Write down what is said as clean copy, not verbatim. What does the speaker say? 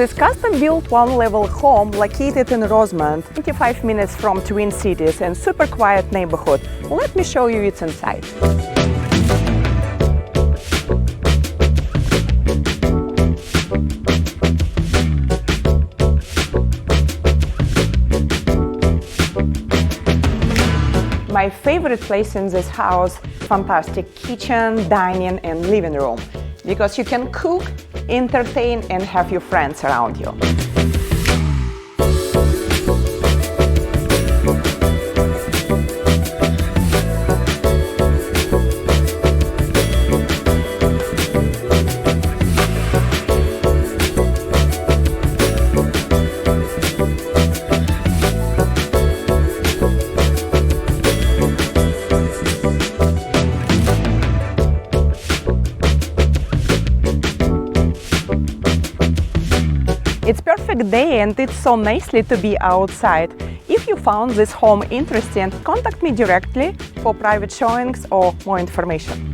This custom-built one-level home located in Rosemount, 25 minutes from Twin Cities and super quiet neighborhood. Let me show you its inside. My favorite place in this house, fantastic kitchen, dining and living room, because you can cook, entertain and have your friends around you. It's perfect day and it's so nicely to be outside. If you found this home interesting, contact me directly for private showings or more information.